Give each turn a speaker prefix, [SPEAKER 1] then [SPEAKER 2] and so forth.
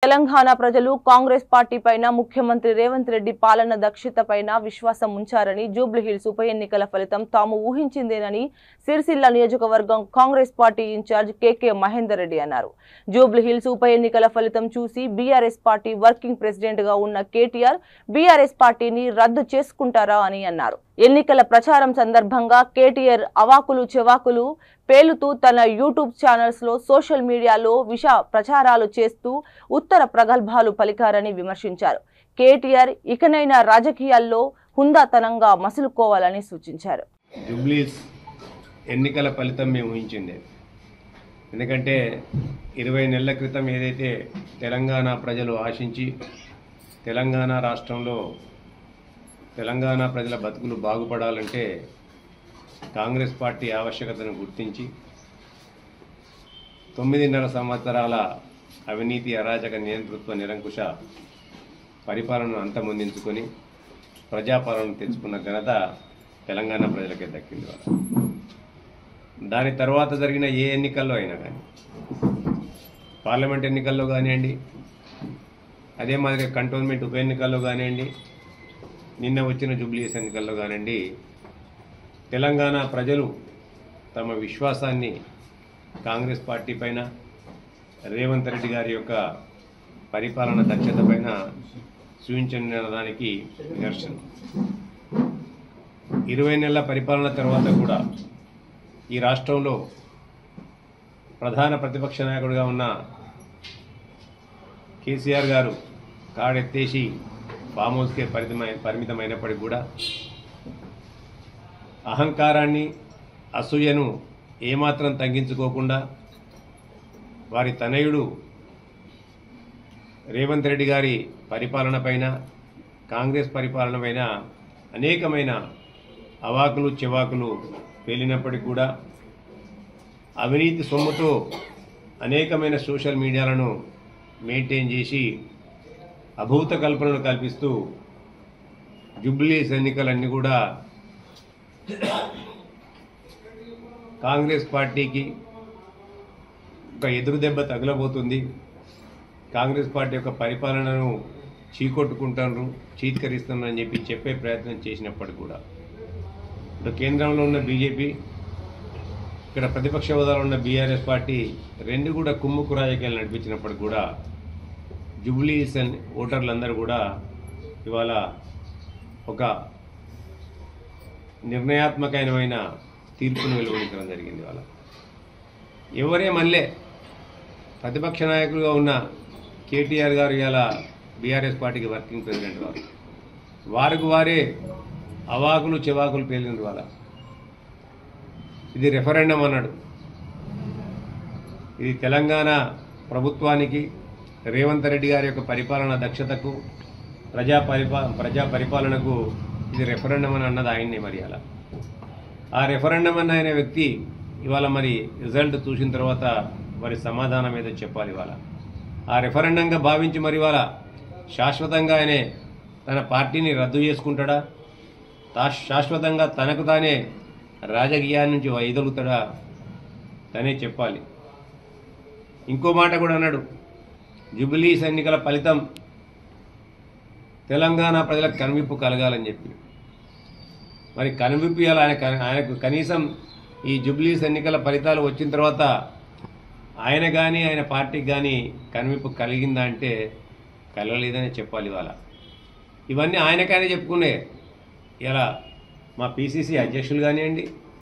[SPEAKER 1] తెలంగాణ ప్రజలు కాంగ్రెస్ పార్టీ పైన ముఖ్యమంత్రి రేవంత్ రెడ్డి పాలన దక్షత పైన విశ్వాసం ఉంచారని జూబ్లీహిల్స్ ఉప ఎన్నికల ఫలితం తాము ఊహించిందేనని సిరిసిల్ల నియోజకవర్గం కాంగ్రెస్ పార్టీ ఇన్ఛార్జ్ కేకే మహేందర్ రెడ్డి అన్నారు. జూబ్లీహిల్స్ ఉప ఎన్నికల ఫలితం చూసి బీఆర్ఎస్ పార్టీ వర్కింగ్ ప్రెసిడెంట్ గా ఉన్న కేటీఆర్ బీఆర్ఎస్ పార్టీని రద్దు చేసుకుంటారా అని అన్నారు. ఎన్నికల ప్రచారం సందర్భంగా కేటీఆర్ అవాకులు చెవాకులు పేలుతూ తన యూట్యూబ్ ఛానల్స్ లో సోషల్ మీడియాలో విష ప్రచారాలు చేస్తూ ఉత్తర ప్రగల్భాలు పలికారని విమర్శించారు. కేటీఆర్ ఇకనైనా రాజకీయాల్లో హుందాతనంగా మసులుకోవాలని సూచించారు.
[SPEAKER 2] జూబ్లీహిల్స్ ఎన్నికల ఫలితం మేము ఊహించింది. ఎందుకంటే 20 నెలల క్రితం ఏదైతే తెలంగాణ ప్రజలు ఆశించి తెలంగాణ రాష్ట్రంలో తెలంగాణ ప్రజల బతుకులు బాగుపడాలంటే కాంగ్రెస్ పార్టీ ఆవశ్యకతను గుర్తించి 9.5 సంవత్సరాల అవినీతి అరాచక నియంతృత్వ నిరంకుశ పరిపాలనను అంతమొందించుకొని ప్రజాపాలన తెచ్చుకున్న ఘనత తెలంగాణ ప్రజలకే దక్కింది. దాని తర్వాత జరిగిన ఏ ఎన్నికల్లో అయినా కానీ, పార్లమెంట్ ఎన్నికల్లో కానివ్వండి, అదే మాదిరిగా కంటోన్మెంట్ ఉప ఎన్నికల్లో కానివ్వండి, నిన్న వచ్చిన జూబ్లీహిల్స్ ఎన్నికల్లో కానివ్వండి, తెలంగాణ ప్రజలు తమ విశ్వాసాన్ని కాంగ్రెస్ పార్టీ పైన, రేవంత్ రెడ్డి గారి యొక్క పరిపాలన దక్షత పైన చూపించడానికి నిదర్శనం. 20 నెలల పరిపాలన తర్వాత కూడా ఈ రాష్ట్రంలో ప్రధాన ప్రతిపక్ష నాయకుడిగా ఉన్న కేసీఆర్ గారు కాడెత్తేసి ఫామ్ హౌస్కే పరిమితమైనప్పటికీ కూడా అహంకారాన్ని, అసూయను ఏమాత్రం తగ్గించుకోకుండా వారి తనయుడు రేవంత్ రెడ్డి గారి పరిపాలన పైన, కాంగ్రెస్ పరిపాలన పైన అనేకమైన అవాకులు చెవాకులు పేలినప్పటికీ కూడా అవినీతి సొమ్ముతో అనేకమైన సోషల్ మీడియాలను మెయింటైన్ చేసి అభూత కల్పనలు కల్పిస్తూ జూబ్లీహిల్స్ ఎన్నికలన్నీ కూడా కాంగ్రెస్ పార్టీకి ఒక ఎదురు దెబ్బ తగలబోతుంది, కాంగ్రెస్ పార్టీ యొక్క పరిపాలనను చీకొట్టుకుంటారు, చీత్కరిస్తున్నారని చెప్పే ప్రయత్నం చేసినప్పటికీ కూడా ఇప్పుడు కేంద్రంలో ఉన్న బీజేపీ, ఇక్కడ ప్రతిపక్ష హోదాలో ఉన్న బీఆర్ఎస్ పార్టీ రెండు కూడా కుమ్ముక్కు రాజకీయాలు నడిపించినప్పటికీ కూడా జూబ్లీహిల్స్ ఓటర్లందరూ కూడా ఇవాళ ఒక నిర్ణయాత్మకమైన తీర్పును వెలువరించడం జరిగింది. ఇవాళ ఎవరే మళ్ళీ ప్రతిపక్ష నాయకులుగా ఉన్న కేటీఆర్ గారు ఇవాళ బీఆర్ఎస్ పార్టీకి వర్కింగ్ ప్రెసిడెంట్ గారు, వారికి వారే అవాకులు చెవాకులు పేలింది. వాళ్ళ ఇది రెఫరెండం అన్నాడు. ఇది తెలంగాణ ప్రభుత్వానికి, రేవంత్ రెడ్డి గారి యొక్క పరిపాలన దక్షతకు, ప్రజా పరిపాలనకు ఇది రెఫరెండం అని అన్నది ఆయన్నే. మరి అలా ఆ రెఫరెండం అన్న ఆయన వ్యక్తి ఇవాళ మరి రిజల్ట్ చూసిన తర్వాత మరి సమాధానం ఏదో చెప్పాలి. ఇవాళ ఆ రెఫరెండంగా భావించి మరి ఇవాళ శాశ్వతంగా ఆయనే తన పార్టీని రద్దు చేసుకుంటాడా, శాశ్వతంగా తనకు తానే రాజకీయాల నుంచి వైదొలుగుతాడా, తనే చెప్పాలి. ఇంకో మాట కూడా అన్నాడు, జూబ్లీహిల్స్ ఎన్నికల ఫలితం తెలంగాణ ప్రజలకు కనువిప్పు కలగాలని చెప్పి. మరి కనువిప్పు ఆయనకు కనీసం ఈ జూబ్లీహిల్స్ ఎన్నికల ఫలితాలు వచ్చిన తర్వాత ఆయన కానీ ఆయన పార్టీకి కానీ కనువిప్పు కలిగిందా అంటే కలగలేదని చెప్పాలి. ఇవాళ ఇవన్నీ ఆయనకైనా చెప్పుకునే. ఇలా మా పిసిసి అధ్యక్షులు కానివ్వండి,